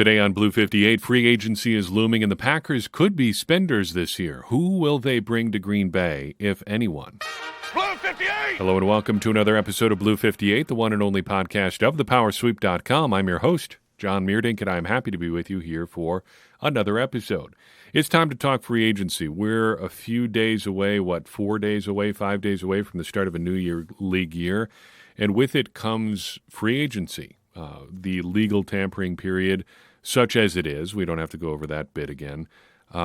Today on Blue 58, free agency is looming and the Packers could be spenders this year. Who will they bring to Green Bay, if anyone? Blue 58! Hello and welcome to another episode of Blue 58, the one and only podcast of thepowersweep.com. I'm your host, John Meerdink, and I'm happy to be with you here for another episode. It's time to talk free agency. We're a few days away, 4 days away, 5 days away from the start of a new league year, and with it comes free agency. The legal tampering period, such as it is, we don't have to go over that bit again,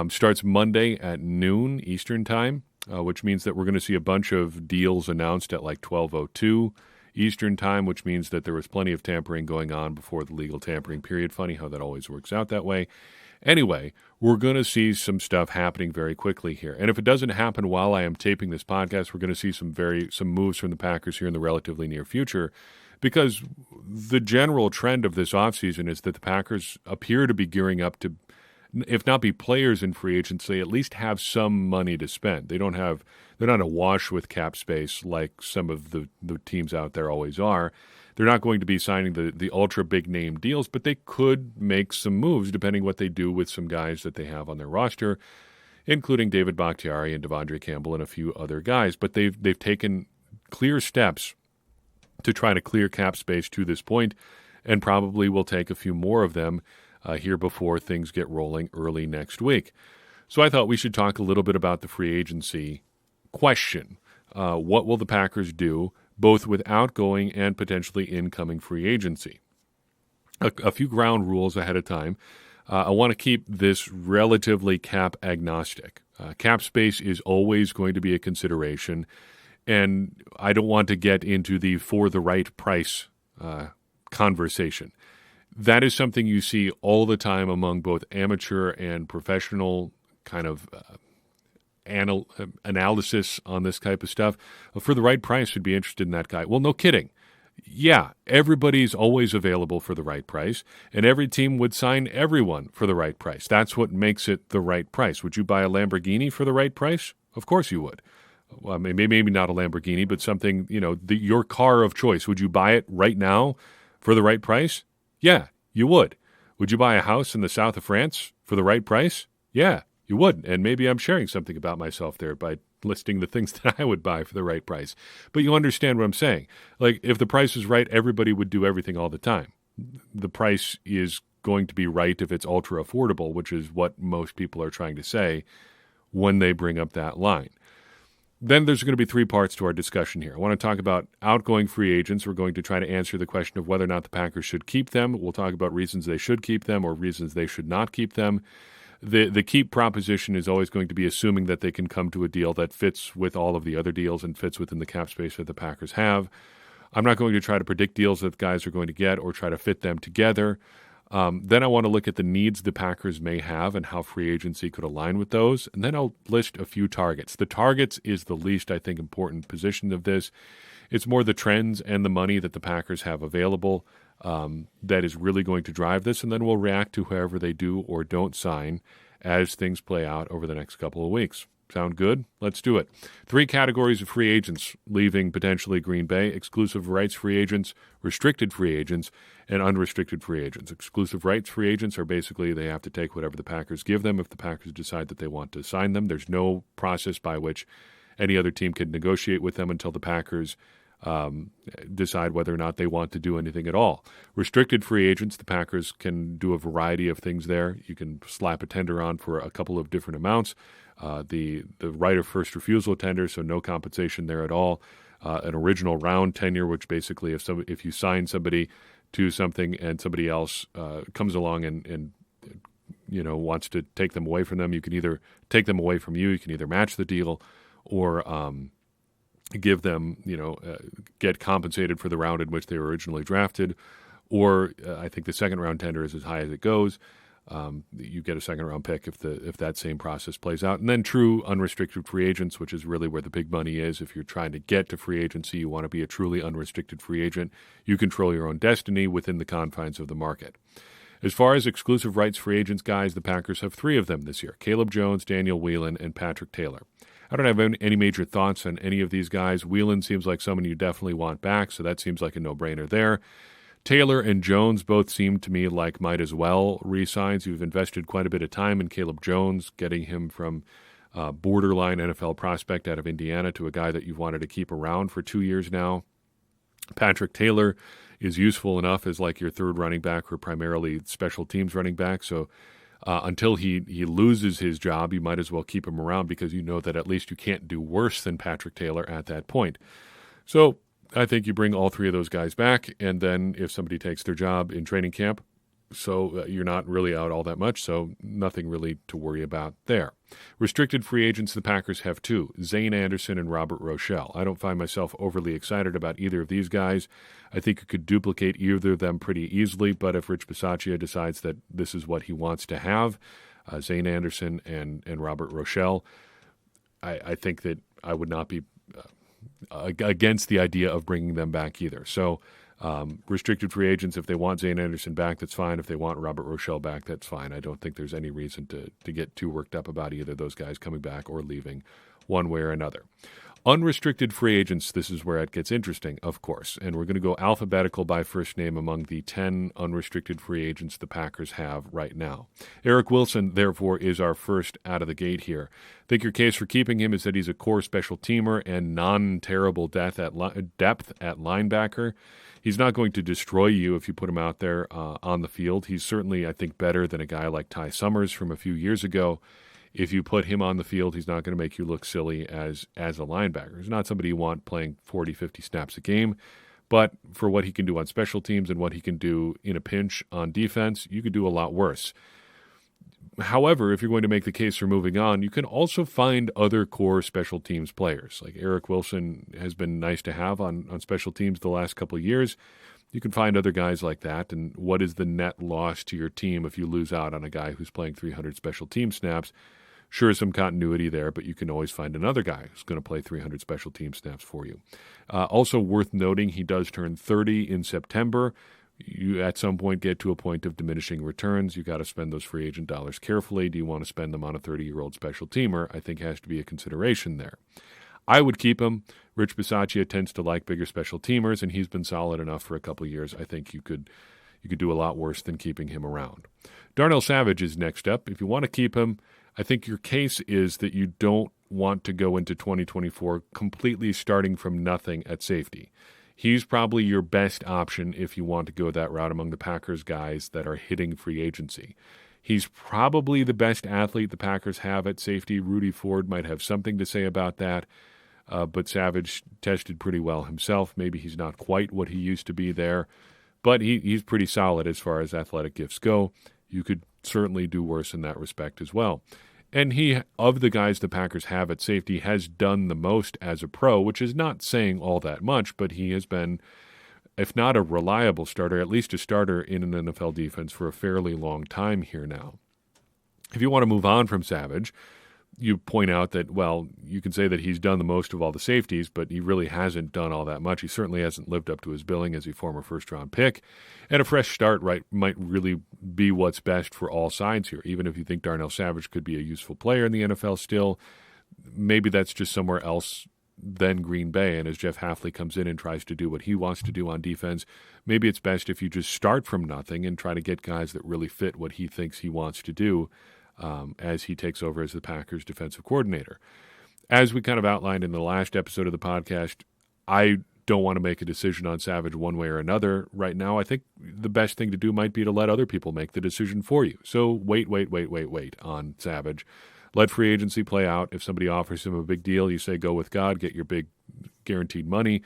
starts Monday at noon Eastern Time, which means that we're going to see a bunch of deals announced at like 12:02 Eastern Time, which means that there was plenty of tampering going on before the legal tampering period. Funny how that always works out that way. Anyway, we're going to see some stuff happening very quickly here. And if it doesn't happen while I am taping this podcast, we're going to see some moves from the Packers here in the relatively near future, because the general trend of this offseason is that the Packers appear to be gearing up to, if not be players in free agency, at least have some money to spend. They're not awash with cap space like some of the teams out there always are. They're not going to be signing the ultra big name deals, but they could make some moves depending what they do with some guys that they have on their roster, including David Bakhtiari and Devondre Campbell and a few other guys. But they've taken clear steps to try to clear cap space to this point, and probably will take a few more of them here before things get rolling early next week. So I thought we should talk a little bit about the free agency question. What will the Packers do, both with outgoing and potentially incoming free agency? A few ground rules ahead of time. I want to keep this relatively cap agnostic. Cap space is always going to be a consideration, and I don't want to get into the for the right price conversation. That is something you see all the time among both amateur and professional kind of analysis on this type of stuff. For the right price, would be interested in that guy. Well, no kidding. Yeah, everybody's always available for the right price, and every team would sign everyone for the right price. That's what makes it the right price. Would you buy a Lamborghini for the right price? Of course you would. Well, maybe not a Lamborghini, but something, your car of choice. Would you buy it right now for the right price? Yeah, you would. Would you buy a house in the south of France for the right price? Yeah, you would. And maybe I'm sharing something about myself there by listing the things that I would buy for the right price. But you understand what I'm saying. Like, if the price is right, everybody would do everything all the time. The price is going to be right if it's ultra affordable, which is what most people are trying to say when they bring up that line. Then there's going to be three parts to our discussion here. I want to talk about outgoing free agents. We're going to try to answer the question of whether or not the Packers should keep them. We'll talk about reasons they should keep them or reasons they should not keep them. The keep proposition is always going to be assuming that they can come to a deal that fits with all of the other deals and fits within the cap space that the Packers have. I'm not going to try to predict deals that the guys are going to get or try to fit them together. Then I want to look at the needs the Packers may have and how free agency could align with those. And then I'll list a few targets. The targets is the least, I think, important position of this. It's more the trends and the money that the Packers have available that is really going to drive this. And then we'll react to whoever they do or don't sign as things play out over the next couple of weeks. Sound good? Let's do it. Three categories of free agents leaving potentially Green Bay: exclusive rights free agents, restricted free agents, and unrestricted free agents. Exclusive rights free agents are basically they have to take whatever the Packers give them if the Packers decide that they want to sign them. There's no process by which any other team can negotiate with them until the Packers decide whether or not they want to do anything at all. Restricted free agents, the Packers can do a variety of things there. You can slap a tender on for a couple of different amounts. The right of first refusal tender, so no compensation there at all. An original round tenure, which basically if you sign somebody to something and somebody else comes along and wants to take them away from them, you can either take them away from you, you can either match the deal or give them, get compensated for the round in which they were originally drafted, or I think the second round tender is as high as it goes. You get a second round pick if that same process plays out. And then true unrestricted free agents, which is really where the big money is. If you're trying to get to free agency, you want to be a truly unrestricted free agent. You control your own destiny within the confines of the market. As far as exclusive rights free agents, guys, the Packers have three of them this year: Caleb Jones, Daniel Whelan, and Patrick Taylor. I don't have any major thoughts on any of these guys. Whelan seems like someone you definitely want back, so that seems like a no-brainer there. Taylor and Jones both seem to me like might as well re-signs. You've invested quite a bit of time in Caleb Jones, getting him from borderline NFL prospect out of Indiana to a guy that you've wanted to keep around for 2 years now. Patrick Taylor is useful enough as like your third running back or primarily special teams running back. So until he loses his job, you might as well keep him around because you know that at least you can't do worse than Patrick Taylor at that point. So I think you bring all three of those guys back, and then if somebody takes their job in training camp, so you're not really out all that much, so nothing really to worry about there. Restricted free agents, the Packers have two, Zane Anderson and Robert Rochelle. I don't find myself overly excited about either of these guys. I think you could duplicate either of them pretty easily, but if Rich Bisaccia decides that this is what he wants to have, Zane Anderson and Robert Rochelle, I think that I would not be against the idea of bringing them back either. So restricted free agents, if they want Zane Anderson back, that's fine. If they want Robert Rochelle back, that's fine. I don't think there's any reason to get too worked up about either of those guys coming back or leaving one way or another. Unrestricted free agents, this is where it gets interesting, of course, and we're going to go alphabetical by first name among the 10 unrestricted free agents the Packers have right now. Eric Wilson, therefore, is our first out of the gate here. I think your case for keeping him is that he's a core special teamer and non-terrible depth at linebacker. He's not going to destroy you if you put him out there on the field. He's certainly, I think, better than a guy like Ty Summers from a few years ago. If you put him on the field, he's not going to make you look silly as a linebacker. He's not somebody you want playing 40, 50 snaps a game. But for what he can do on special teams and what he can do in a pinch on defense, you could do a lot worse. However, if you're going to make the case for moving on, you can also find other core special teams players. Like Eric Wilson has been nice to have on special teams the last couple of years. You can find other guys like that. And what is the net loss to your team if you lose out on a guy who's playing 300 special team snaps? Sure, some continuity there, but you can always find another guy who's going to play 300 special team snaps for you. Also worth noting, he does turn 30 in September. You at some point get to a point of diminishing returns. You got to spend those free agent dollars carefully. Do you want to spend them on a 30-year-old special teamer? I think has to be a consideration there. I would keep him. Rich Bisaccia tends to like bigger special teamers, and he's been solid enough for a couple of years. I think you could do a lot worse than keeping him around. Darnell Savage is next up. If you want to keep him, I think your case is that you don't want to go into 2024 completely starting from nothing at safety. He's probably your best option if you want to go that route among the Packers guys that are hitting free agency. He's probably the best athlete the Packers have at safety. Rudy Ford might have something to say about that, but Savage tested pretty well himself. Maybe he's not quite what he used to be there, but he's pretty solid as far as athletic gifts go. You could certainly do worse in that respect as well. And he, of the guys the Packers have at safety, has done the most as a pro, which is not saying all that much, but he has been, if not a reliable starter, at least a starter in an NFL defense for a fairly long time here now. If you want to move on from Savage, you point out that, well, you can say that he's done the most of all the safeties, but he really hasn't done all that much. He certainly hasn't lived up to his billing as a former first-round pick. And a fresh start might really be what's best for all sides here. Even if you think Darnell Savage could be a useful player in the NFL still, maybe that's just somewhere else than Green Bay. And as Jeff Hafley comes in and tries to do what he wants to do on defense, maybe it's best if you just start from nothing and try to get guys that really fit what he thinks he wants to do as he takes over as the Packers defensive coordinator. As we kind of outlined in the last episode of the podcast, I don't want to make a decision on Savage one way or another right now. I think the best thing to do might be to let other people make the decision for you. So wait on Savage. Let free agency play out. If somebody offers him a big deal, you say go with God, get your big guaranteed money.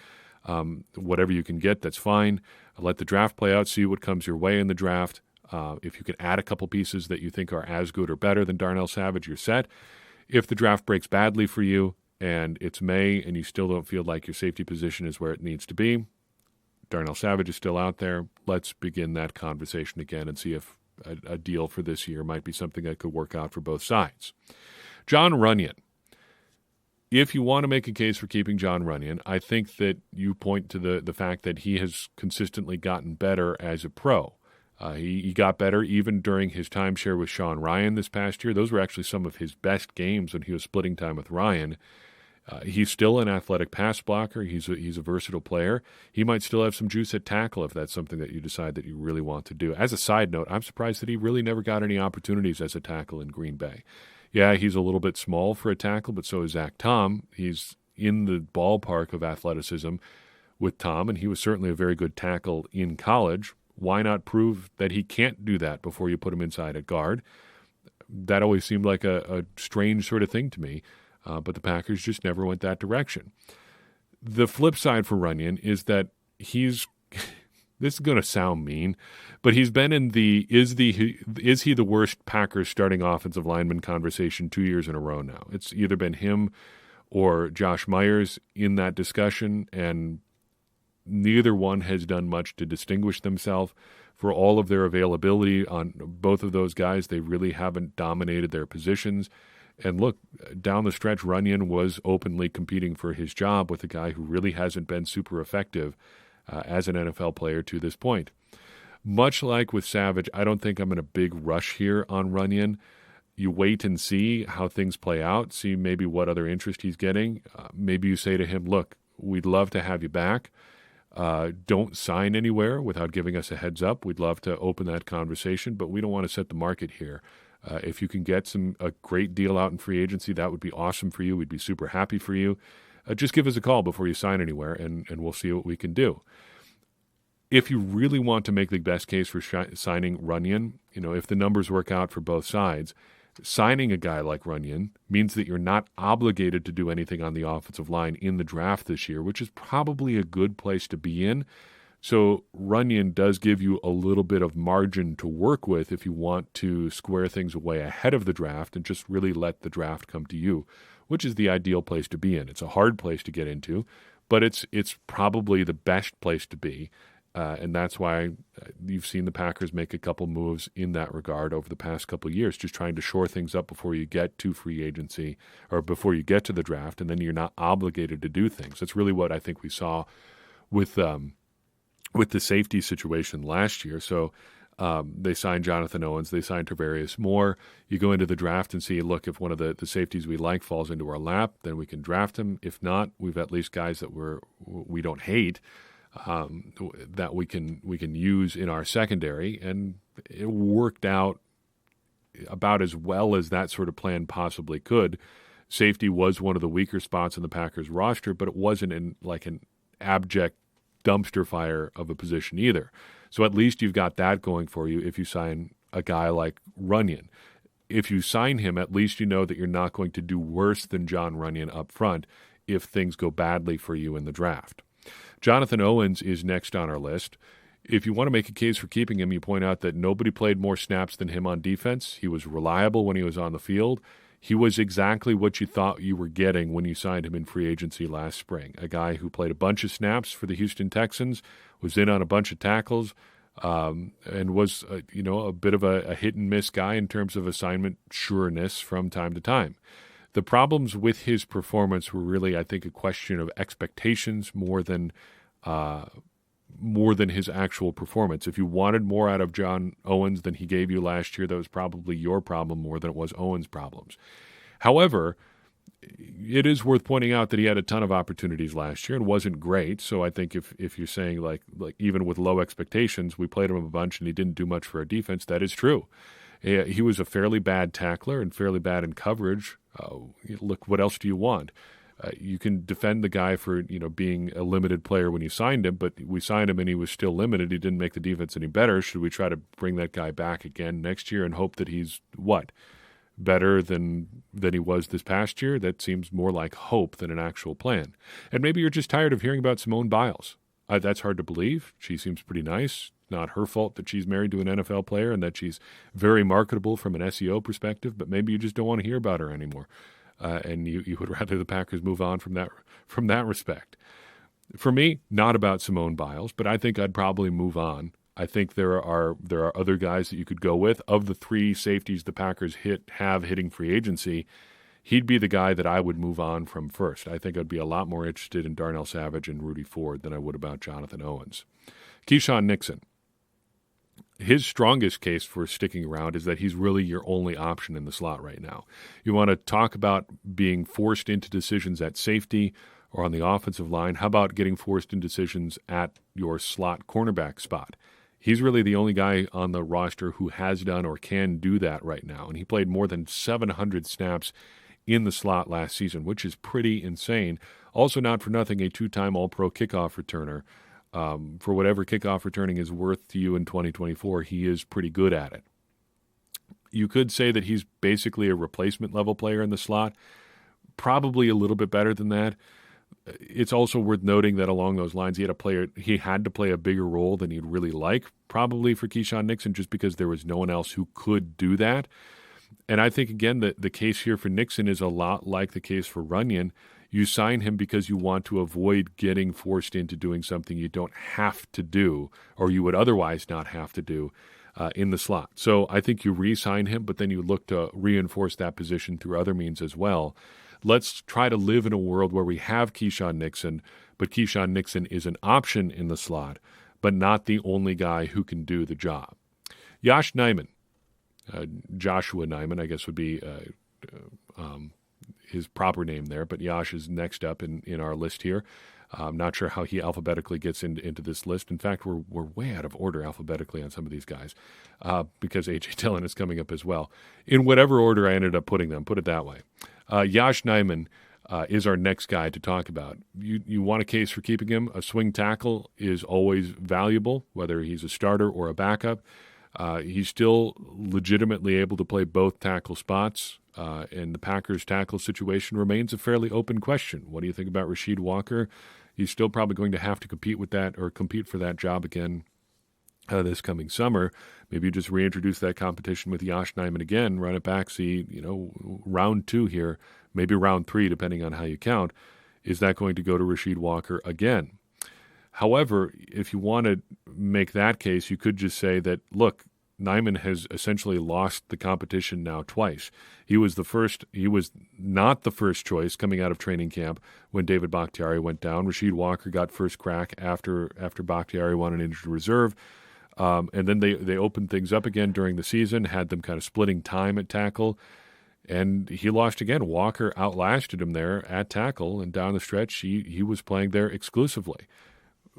Whatever you can get, that's fine. Let the draft play out, see what comes your way in the draft. If you can add a couple pieces that you think are as good or better than Darnell Savage, you're set. If the draft breaks badly for you and it's May and you still don't feel like your safety position is where it needs to be, Darnell Savage is still out there. Let's begin that conversation again and see if a deal for this year might be something that could work out for both sides. John Runyon. If you want to make a case for keeping John Runyon, I think that you point to the fact that he has consistently gotten better as a pro. He got better even during his timeshare with Sean Ryan this past year. Those were actually some of his best games when he was splitting time with Ryan. He's still an athletic pass blocker. He's a versatile player. He might still have some juice at tackle if that's something that you decide that you really want to do. As a side note, I'm surprised that he really never got any opportunities as a tackle in Green Bay. Yeah, he's a little bit small for a tackle, but so is Zach Tom. He's in the ballpark of athleticism with Tom, and he was certainly a very good tackle in college. Why not prove that he can't do that before you put him inside at guard? That always seemed like a strange sort of thing to me, but the Packers just never went that direction. The flip side for Runyon is that he's this is going to sound mean, but he's been in the is he the worst Packers starting offensive lineman conversation 2 years in a row now. It's either been him or Josh Myers in that discussion, and neither one has done much to distinguish themselves. For all of their availability on both of those guys, they really haven't dominated their positions. And look, down the stretch, Runyon was openly competing for his job with a guy who really hasn't been super effective as an NFL player to this point. Much like with Savage, I don't think I'm in a big rush here on Runyon. You wait and see how things play out, see maybe what other interest he's getting. Maybe you say to him, look, we'd love to have you back. Don't sign anywhere without giving us a heads up. We'd love to open that conversation, but we don't want to set the market here. If you can get a great deal out in free agency, that would be awesome for you. We'd be super happy for you. Just give us a call before you sign anywhere, and we'll see what we can do. If you really want to make the best case for signing Runyon, if the numbers work out for both sides, signing a guy like Runyon means that you're not obligated to do anything on the offensive line in the draft this year, which is probably a good place to be in. So Runyon does give you a little bit of margin to work with if you want to square things away ahead of the draft and just really let the draft come to you, which is the ideal place to be in. It's a hard place to get into, but it's probably the best place to be. And that's why you've seen the Packers make a couple moves in that regard over the past couple of years, just trying to shore things up before you get to free agency or before you get to the draft, and then you're not obligated to do things. That's really what I think we saw with the safety situation last year. So they signed Jonathan Owens, they signed Tarvarius Moore. You go into the draft and see, look, if one of the safeties we like falls into our lap, then we can draft him. If not, we've at least guys that we don't hate. That we can use in our secondary, and it worked out about as well as that sort of plan possibly could. Safety was one of the weaker spots in the Packers roster, but it wasn't in like an abject dumpster fire of a position either. So at least you've got that going for you if you sign a guy like Runyon. If you sign him, at least you know that you're not going to do worse than John Runyon up front if things go badly for you in the draft. Jonathan Owens is next on our list. If you want to make a case for keeping him, you point out that nobody played more snaps than him on defense. He was reliable when he was on the field. He was exactly what you thought you were getting when you signed him in free agency last spring. A guy who played a bunch of snaps for the Houston Texans, was in on a bunch of tackles, and was a bit of a hit and miss guy in terms of assignment sureness from time to time. The problems with his performance were really, I think, a question of expectations more than his actual performance. If you wanted more out of John Owens than he gave you last year, that was probably your problem more than it was Owens' problems. However, it is worth pointing out that he had a ton of opportunities last year and wasn't great. So I think if you're saying like even with low expectations, we played him a bunch and he didn't do much for our defense, that is true. He was a fairly bad tackler and fairly bad in coverage. Look, what else do you want? You can defend the guy for being a limited player when you signed him, but we signed him and he was still limited. He didn't make the defense any better. Should we try to bring that guy back again next year and hope that he's better than he was this past year? That seems more like hope than an actual plan. And maybe you're just tired of hearing about Simone Biles. That's hard to believe. She seems pretty nice. Not her fault that she's married to an NFL player and that she's very marketable from an SEO perspective, but maybe you just don't want to hear about her anymore. And you would rather the Packers move on from that respect. For me, not about Simone Biles, but I think I'd probably move on. I think there are other guys that you could go with. Of the three safeties the Packers have hitting free agency, he'd be the guy that I would move on from first. I think I'd be a lot more interested in Darnell Savage and Rudy Ford than I would about Jonathan Owens. Keyshawn Nixon. his strongest case for sticking around is that he's really your only option in the slot right now. You want to talk about being forced into decisions at safety or on the offensive line. How about getting forced into decisions at your slot cornerback spot? He's really the only guy on the roster who has done or can do that right now. And he played more than 700 snaps in the slot last season, which is pretty insane. Also, not for nothing, a two-time All-Pro kickoff returner. For whatever kickoff returning is worth to you in 2024, he is pretty good at it. You could say that he's basically a replacement level player in the slot. Probably a little bit better than that. It's also worth noting that along those lines, he had to play a bigger role than he'd really like, probably for Keyshawn Nixon, just because there was no one else who could do that. And I think, again, the case here for Nixon is a lot like the case for Runyon. You sign him because you want to avoid getting forced into doing something you don't have to do, or you would otherwise not have to do in the slot. So I think you re-sign him, but then you look to reinforce that position through other means as well. Let's try to live in a world where we have Keyshawn Nixon, but Keyshawn Nixon is an option in the slot, but not the only guy who can do the job. Josh Nijman, Joshua Nijman, I guess would be his proper name there, but Josh is next up in our list here. I'm not sure how he alphabetically gets into this list. In fact, we're way out of order alphabetically on some of these guys because A.J. Dillon is coming up as well. In whatever order I ended up putting them, put it that way. Josh Nijman is our next guy to talk about. You want a case for keeping him. A swing tackle is always valuable, whether he's a starter or a backup. He's still legitimately able to play both tackle spots, and the Packers' tackle situation remains a fairly open question. What do you think about Rasheed Walker? He's still probably going to have to compete for that job again this coming summer. Maybe you just reintroduce that competition with Josh Nijman again, run it back, see, round 2 here, maybe round 3, depending on how you count. Is that going to go to Rasheed Walker again? However, if you want to make that case, you could just say that, look, Nijman has essentially lost the competition now twice. He was not the first choice coming out of training camp when David Bakhtiari went down. Rasheed Walker got first crack after Bakhtiari won an injured reserve. And then they opened things up again during the season, had them kind of splitting time at tackle, and he lost again. Walker outlasted him there at tackle, and down the stretch, he was playing there exclusively.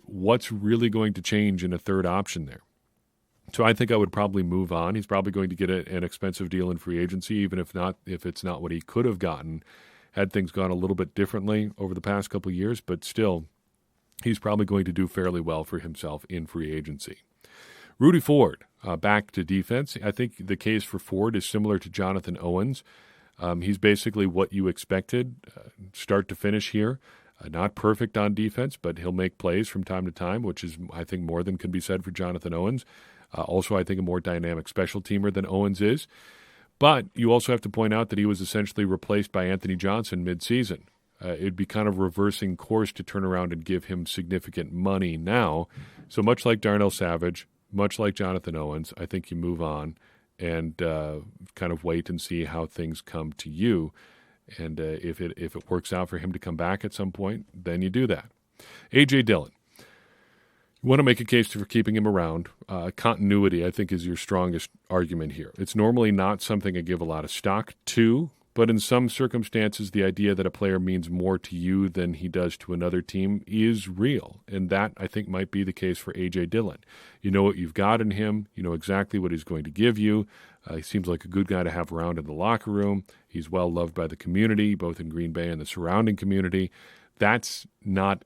What's really going to change in a third option there? So I think I would probably move on. He's probably going to get an expensive deal in free agency, even if it's not what he could have gotten had things gone a little bit differently over the past couple of years. But still, he's probably going to do fairly well for himself in free agency. Rudy Ford, back to defense. I think the case for Ford is similar to Jonathan Owens. He's basically what you expected, start to finish here. Not perfect on defense, but he'll make plays from time to time, which is, I think, more than can be said for Jonathan Owens. Also, I think a more dynamic special teamer than Owens is. But you also have to point out that he was essentially replaced by Anthony Johnson midseason. It'd be kind of reversing course to turn around and give him significant money now. So much like Darnell Savage, much like Jonathan Owens, I think you move on and kind of wait and see how things come to you. And if it works out for him to come back at some point, then you do that. A.J. Dillon. You want to make a case for keeping him around. Continuity, I think, is your strongest argument here. It's normally not something I give a lot of stock to, but in some circumstances, the idea that a player means more to you than he does to another team is real. And that, I think, might be the case for A.J. Dillon. You know what you've got in him. You know exactly what he's going to give you. He seems like a good guy to have around in the locker room. He's well loved by the community, both in Green Bay and the surrounding community. That's not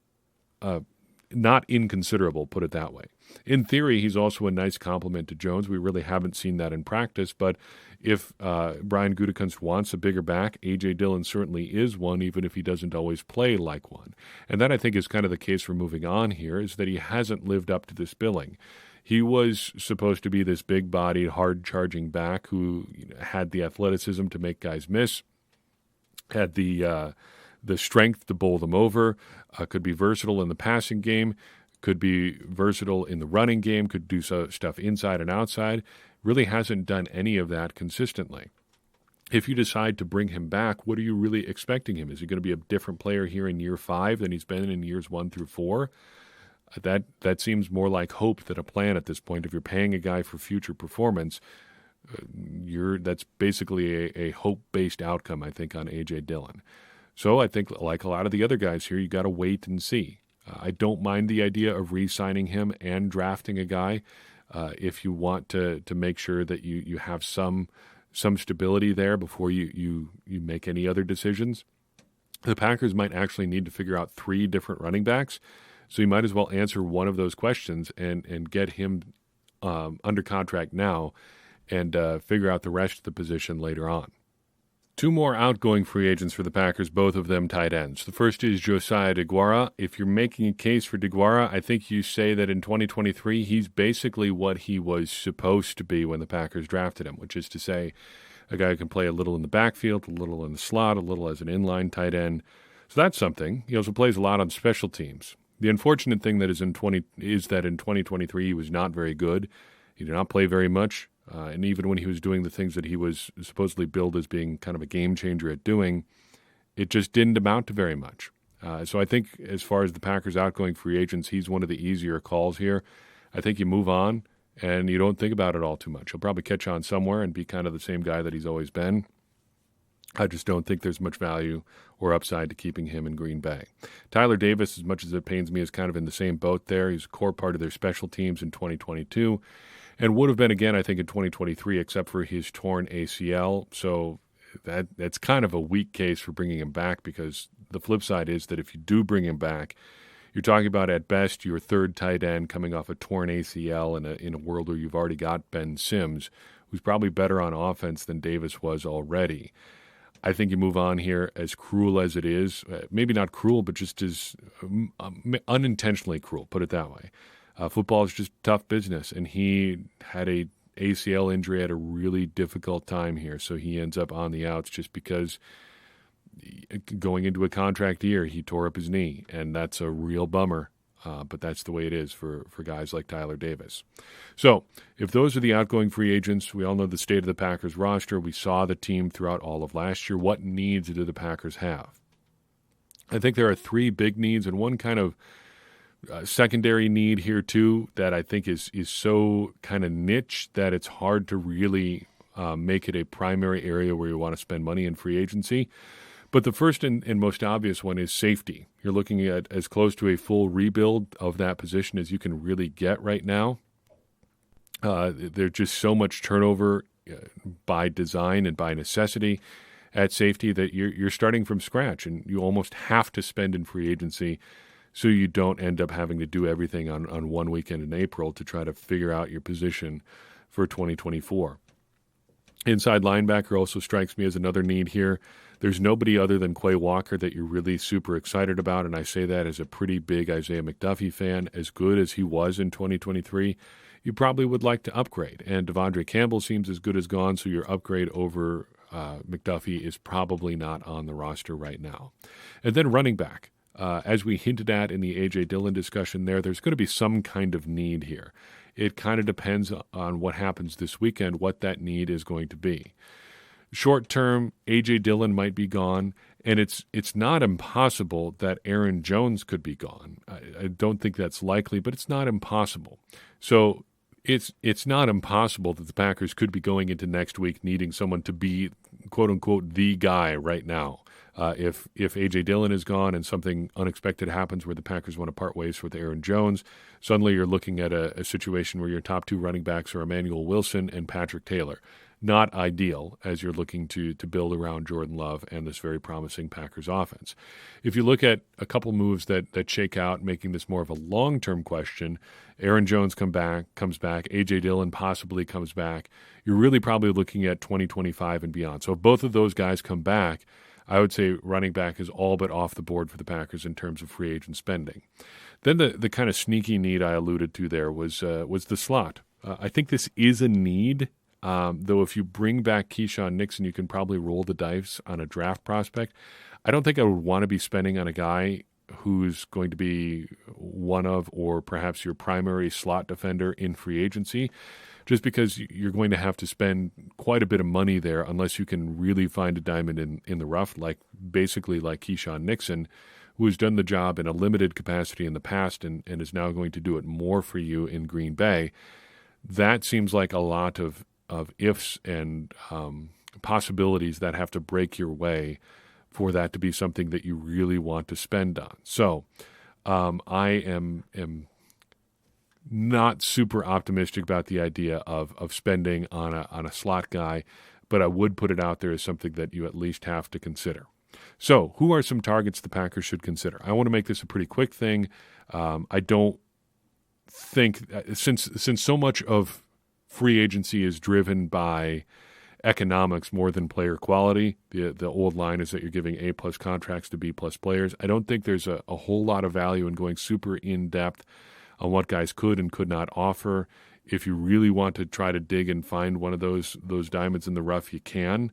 inconsiderable, put it that way. In theory, he's also a nice compliment to Jones. We really haven't seen that in practice, but if Brian Gutekunst wants a bigger back, A.J. Dillon certainly is one, even if he doesn't always play like one. And that, I think, is kind of the case for moving on here, is that he hasn't lived up to this billing. He was supposed to be this big-bodied, hard-charging back who had the athleticism to make guys miss, had the strength to bowl them over, could be versatile in the passing game, could be versatile in the running game, could do stuff inside and outside. Really hasn't done any of that consistently. If you decide to bring him back, what are you really expecting him? Is he going to be a different player here in year 5 than he's been in years 1 through 4? That seems more like hope than a plan at this point. If you're paying a guy for future performance, that's basically a hope-based outcome, I think, on A.J. Dillon. So I think, like a lot of the other guys here, you got to wait and see. I don't mind the idea of re-signing him and drafting a guy if you want to make sure that you have some stability there before you make any other decisions. The Packers might actually need to figure out 3 different running backs, so you might as well answer one of those questions and get him under contract now and figure out the rest of the position later on. 2 more outgoing free agents for the Packers, both of them tight ends. The first is Josiah DeGuara. If you're making a case for DeGuara, I think you say that in 2023 he's basically what he was supposed to be when the Packers drafted him, which is to say a guy who can play a little in the backfield, a little in the slot, a little as an inline tight end. So that's something. He also plays a lot on special teams. The unfortunate thing that is that in 2023 he was not very good. He did not play very much. And even when he was doing the things that he was supposedly billed as being kind of a game changer at doing, it just didn't amount to very much. So I think as far as the Packers' outgoing free agents, he's one of the easier calls here. I think you move on and you don't think about it all too much. He'll probably catch on somewhere and be kind of the same guy that he's always been. I just don't think there's much value or upside to keeping him in Green Bay. Tyler Davis, as much as it pains me, is kind of in the same boat there. He's a core part of their special teams in 2022. And would have been again, I think, in 2023, except for his torn ACL. So that's kind of a weak case for bringing him back, because the flip side is that if you do bring him back, you're talking about at best your 3rd tight end coming off a torn ACL in a world where you've already got Ben Sims, who's probably better on offense than Davis was already. I think you move on here, as cruel as it is. Maybe not cruel, but just as unintentionally cruel, put it that way. Football is just tough business, and he had a ACL injury at a really difficult time here, so he ends up on the outs just because going into a contract year, he tore up his knee, and that's a real bummer, but that's the way it is for guys like Tyler Davis. So if those are the outgoing free agents, we all know the state of the Packers roster. We saw the team throughout all of last year. What needs do the Packers have? I think there are 3 big needs and one kind of secondary need here too that I think is so kind of niche that it's hard to really make it a primary area where you want to spend money in free agency. But the first and most obvious one is safety. You're looking at as close to a full rebuild of that position as you can really get right now. There's just so much turnover by design and by necessity at safety that you're starting from scratch, and you almost have to spend in free agency so you don't end up having to do everything on one weekend in April to try to figure out your position for 2024. Inside linebacker also strikes me as another need here. There's nobody other than Quay Walker that you're really super excited about, and I say that as a pretty big Isaiah McDuffie fan. As good as he was in 2023, you probably would like to upgrade. And Devondre Campbell seems as good as gone, so your upgrade over McDuffie is probably not on the roster right now. And then running back. As we hinted at in the A.J. Dillon discussion there's going to be some kind of need here. It kind of depends on what happens this weekend, what that need is going to be. Short term, A.J. Dillon might be gone, and it's not impossible that Aaron Jones could be gone. I don't think that's likely, but it's not impossible. So it's not impossible that the Packers could be going into next week needing someone to be, quote-unquote, the guy right now. If A.J. Dillon is gone and something unexpected happens where the Packers want to part ways with Aaron Jones, suddenly you're looking at a situation where your top 2 running backs are Emmanuel Wilson and Patrick Taylor. Not ideal as you're looking to build around Jordan Love and this very promising Packers offense. If you look at a couple moves that shake out, making this more of a long-term question, Aaron Jones comes back, A.J. Dillon possibly comes back, you're really probably looking at 2025 and beyond. So if both of those guys come back, I would say running back is all but off the board for the Packers in terms of free agent spending. Then the kind of sneaky need I alluded to there was the slot. I think this is a need, though if you bring back Keyshawn Nixon, you can probably roll the dice on a draft prospect. I don't think I would want to be spending on a guy who's going to be one of or perhaps your primary slot defender in free agency, just because you're going to have to spend quite a bit of money there unless you can really find a diamond in the rough, basically like Keyshawn Nixon, who has done the job in a limited capacity in the past and is now going to do it more for you in Green Bay. That seems like a lot of ifs and possibilities that have to break your way for that to be something that you really want to spend on. So I am not super optimistic about the idea of spending on a slot guy, but I would put it out there as something that you at least have to consider. So who are some targets the Packers should consider? I want to make this a pretty quick thing. I don't think, since so much of free agency is driven by economics more than player quality, the old line is that you're giving A-plus contracts to B-plus players. I don't think there's a whole lot of value in going super in-depth on what guys could and could not offer. If you really want to try to dig and find one of those diamonds in the rough, you can.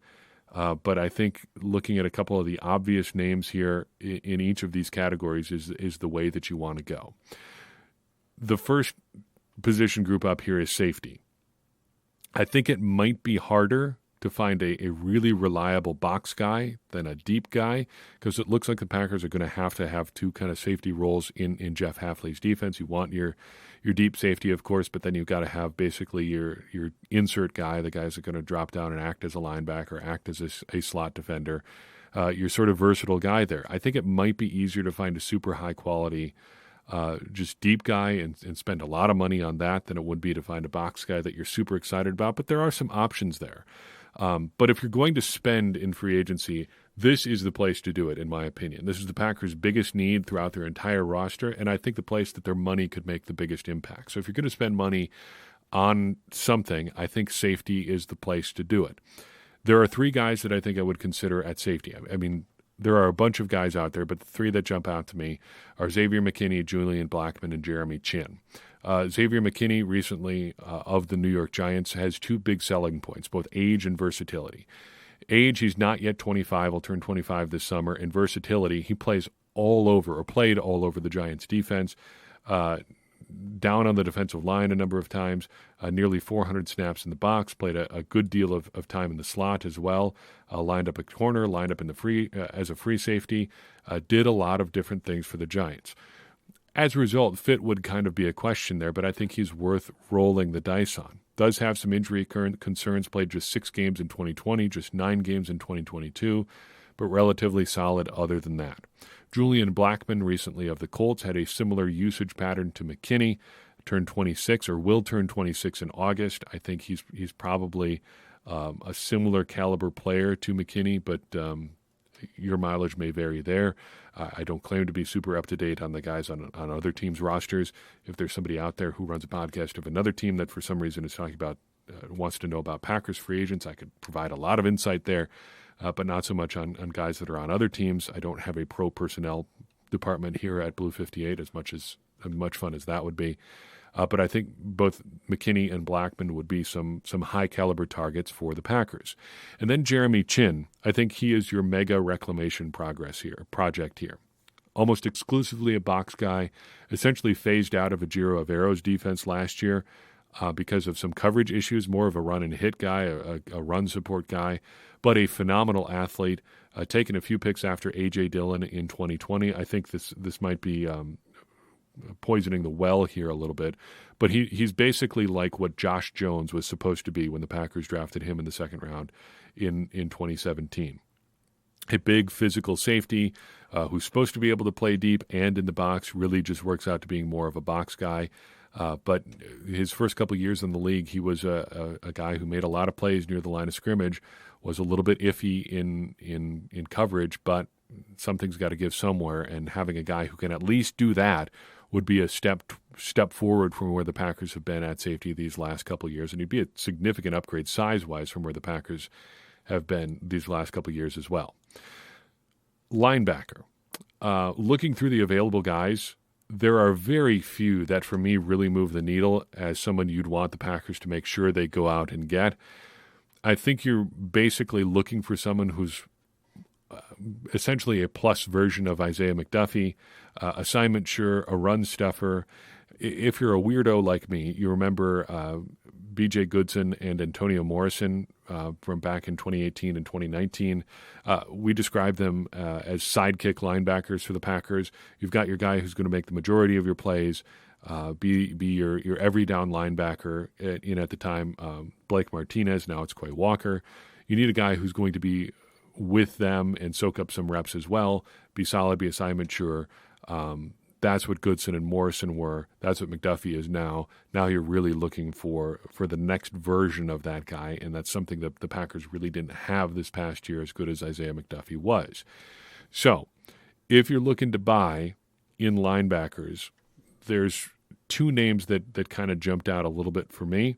But I think looking at a couple of the obvious names here in each of these categories is the way that you want to go. The first position group up here is safety. I think it might be harder to find a really reliable box guy than a deep guy, because it looks like the Packers are going to have two kind of safety roles in Jeff Hafley's defense. You want your deep safety, of course, but then you've got to have basically your insert guy, the guys that are going to drop down and act as a linebacker, act as a slot defender, your sort of versatile guy there. I think it might be easier to find a super high-quality just deep guy and spend a lot of money on that than it would be to find a box guy that you're super excited about, but there are some options there. But if you're going to spend in free agency, this is the place to do it, in my opinion. This is the Packers' biggest need throughout their entire roster, and I think the place that their money could make the biggest impact. So if you're going to spend money on something, I think safety is the place to do it. There are three guys that I think I would consider at safety. I mean, there are a bunch of guys out there, but the three that jump out to me are Xavier McKinney, Julian Blackmon, and Jeremy Chinn. Xavier McKinney, recently of the New York Giants, has two big selling points, both age and versatility. Age, he's not yet 25, will turn 25 this summer, and versatility, he plays all over, or played all over the Giants' defense, down on the defensive line a number of times, nearly 400 snaps in the box, played a good deal of time in the slot as well, lined up at corner, lined up in the free as a free safety, did a lot of different things for the Giants. As a result, fit would kind of be a question there, but I think he's worth rolling the dice on. Does have some injury concerns, played just 6 games in 2020, just 9 games in 2022, but relatively solid other than that. Julian Blackmon, recently of the Colts, had a similar usage pattern to McKinney, turned 26 or will turn 26 in August. I think he's probably a similar caliber player to McKinney, but your mileage may vary there. I don't claim to be super up-to-date on the guys on other teams' rosters. If there's somebody out there who runs a podcast of another team that for some reason is talking about, wants to know about Packers free agents, I could provide a lot of insight there, but not so much on guys that are on other teams. I don't have a pro personnel department here at Blue 58 as much fun as that would be. But I think both McKinney and Blackmon would be some high-caliber targets for the Packers. And then Jeremy Chinn, I think he is your mega reclamation project here. Almost exclusively a box guy, essentially phased out of Ejiro Avero's defense last year because of some coverage issues, more of a run-and-hit guy, a run support guy, but a phenomenal athlete, taken a few picks after A.J. Dillon in 2020. I think this might be poisoning the well here a little bit, but he's basically like what Josh Jones was supposed to be when the Packers drafted him in the second round in 2017. A big physical safety who's supposed to be able to play deep and in the box, really just works out to being more of a box guy. But his first couple of years in the league, he was a guy who made a lot of plays near the line of scrimmage, was a little bit iffy in coverage, but something's got to give somewhere, and having a guy who can at least do that would be a step forward from where the Packers have been at safety these last couple of years, and he'd be a significant upgrade size-wise from where the Packers have been these last couple of years as well. Linebacker. Looking through the available guys, there are very few that, for me, really move the needle as someone you'd want the Packers to make sure they go out and get. I think you're basically looking for someone who's essentially a plus version of Isaiah McDuffie, assignment sure, a run stuffer. If you're a weirdo like me, you remember B.J. Goodson and Antonio Morrison from back in 2018 and 2019. We describe them as sidekick linebackers for the Packers. You've got your guy who's going to make the majority of your plays, be your every down linebacker. At the time, Blake Martinez. Now it's Quay Walker. You need a guy who's going to be with them and soak up some reps as well. Be solid, be assignment sure. That's what Goodson and Morrison were. That's what McDuffie is now. Now you're really looking for the next version of that guy, and that's something that the Packers really didn't have this past year, as good as Isaiah McDuffie was. So if you're looking to buy in linebackers, there's two names that kind of jumped out a little bit for me.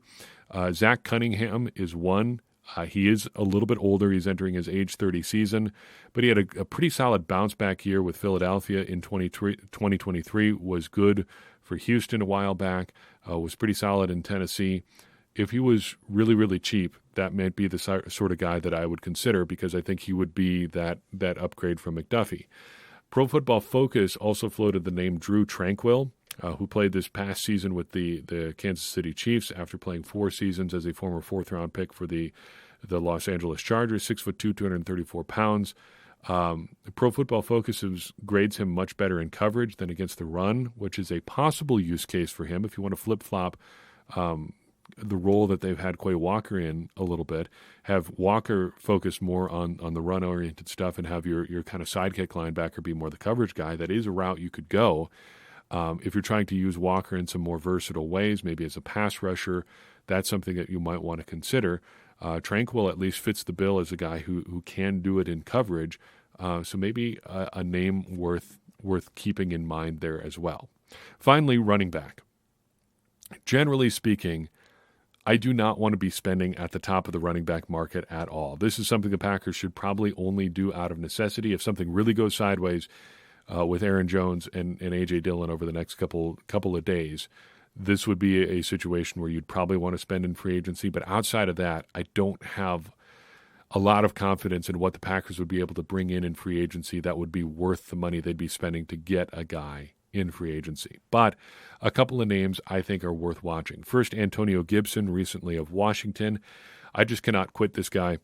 Zach Cunningham is one. He is a little bit older. He's entering his age 30 season, but he had a pretty solid bounce-back year with Philadelphia in 2023, was good for Houston a while back, was pretty solid in Tennessee. If he was really, really cheap, that might be the sort of guy that I would consider, because I think he would be that upgrade from McDuffie. Pro Football Focus also floated the name Drew Tranquill, who played this past season with the Kansas City Chiefs after playing 4 seasons as a former 4th-round pick for the Los Angeles Chargers, 6'2", 234 pounds. Pro Football Focus grades him much better in coverage than against the run, which is a possible use case for him if you want to flip-flop the role that they've had Quay Walker in a little bit, have Walker focus more on the run-oriented stuff and have your kind of sidekick linebacker be more the coverage guy. That is a route you could go. If you're trying to use Walker in some more versatile ways, maybe as a pass rusher, that's something that you might want to consider. Tranquill at least fits the bill as a guy who can do it in coverage, so maybe a name worth keeping in mind there as well. Finally, running back. Generally speaking, I do not want to be spending at the top of the running back market at all. This is something the Packers should probably only do out of necessity. If something really goes sideways with Aaron Jones and A.J. Dillon over the next couple of days, this would be a situation where you'd probably want to spend in free agency. But outside of that, I don't have a lot of confidence in what the Packers would be able to bring in free agency that would be worth the money they'd be spending to get a guy in free agency. But a couple of names I think are worth watching. First, Antonio Gibson, recently of Washington. I just cannot quit this guy.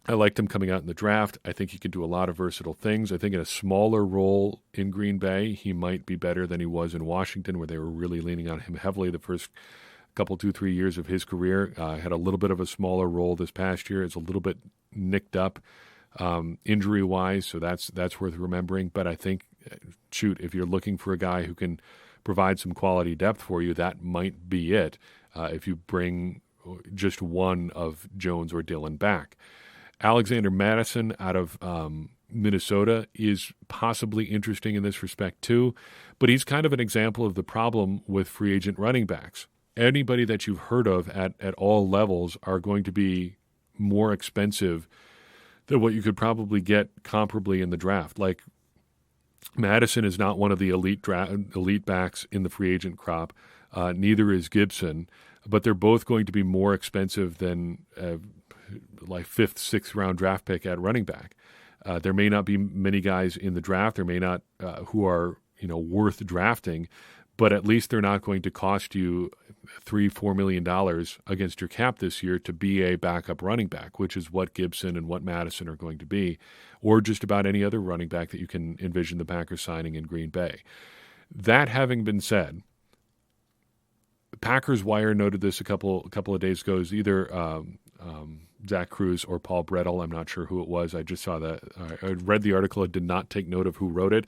I liked him coming out in the draft. I think he can do a lot of versatile things. I think in a smaller role in Green Bay, he might be better than he was in Washington, where they were really leaning on him heavily the first couple, 2-3 years of his career. Had a little bit of a smaller role this past year. It's a little bit nicked up injury-wise, so that's worth remembering. But I think, if you're looking for a guy who can provide some quality depth for you, that might be it if you bring just one of Jones or Dillon back. Alexander Madison out of Minnesota is possibly interesting in this respect too, but he's kind of an example of the problem with free agent running backs. Anybody that you've heard of at all levels are going to be more expensive than what you could probably get comparably in the draft. Like, Madison is not one of the elite backs in the free agent crop. Neither is Gibson, but they're both going to be more expensive than like 5th, 6th round draft pick at running back. There may not be many guys in the draft. There may not who are worth drafting, but at least they're not going to cost you $3-4 million against your cap this year to be a backup running back, which is what Gibson and what Madison are going to be, or just about any other running back that you can envision the Packers signing in Green Bay. That having been said, Packers Wire noted this a couple of days ago. Is either Zach Cruz or Paul Brettel. I'm not sure who it was. I just saw that. I read the article. I did not take note of who wrote it.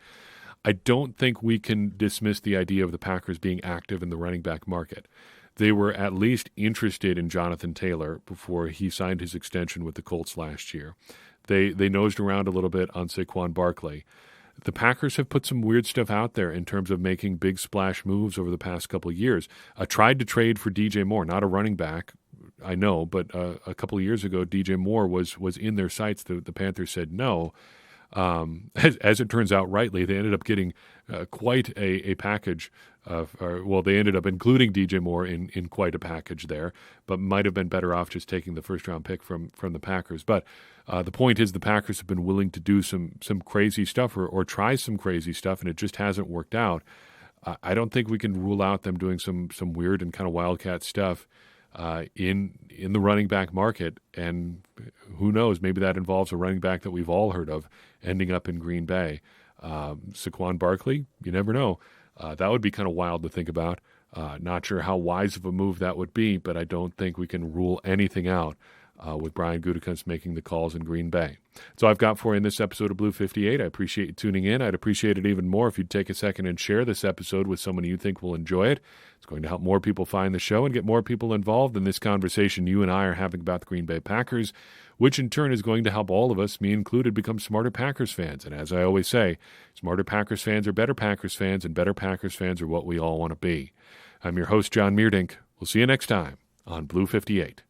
I don't think we can dismiss the idea of the Packers being active in the running back market. They were at least interested in Jonathan Taylor before he signed his extension with the Colts last year. They nosed around a little bit on Saquon Barkley. The Packers have put some weird stuff out there in terms of making big splash moves over the past couple of years. Tried to trade for DJ Moore, not a running back, I know, but a couple of years ago, DJ Moore was in their sights. The Panthers said no. As it turns out, rightly, they ended up getting quite a package. They ended up including DJ Moore in quite a package there, but might have been better off just taking the first-round pick from the Packers. But the point is the Packers have been willing to do some crazy stuff or try some crazy stuff, and it just hasn't worked out. I don't think we can rule out them doing some weird and kind of wildcat stuff in the running back market. And who knows, maybe that involves a running back that we've all heard of ending up in Green Bay. Saquon Barkley, you never know. That would be kind of wild to think about. Not sure how wise of a move that would be, but I don't think we can rule anything out with Brian Gutekunst making the calls in Green Bay. So I've got for you in this episode of Blue 58. I appreciate you tuning in. I'd appreciate it even more if you'd take a second and share this episode with someone you think will enjoy it. It's going to help more people find the show and get more people involved in this conversation you and I are having about the Green Bay Packers, which in turn is going to help all of us, me included, become smarter Packers fans. And as I always say, smarter Packers fans are better Packers fans, and better Packers fans are what we all want to be. I'm your host, John Meerdink. We'll see you next time on Blue 58.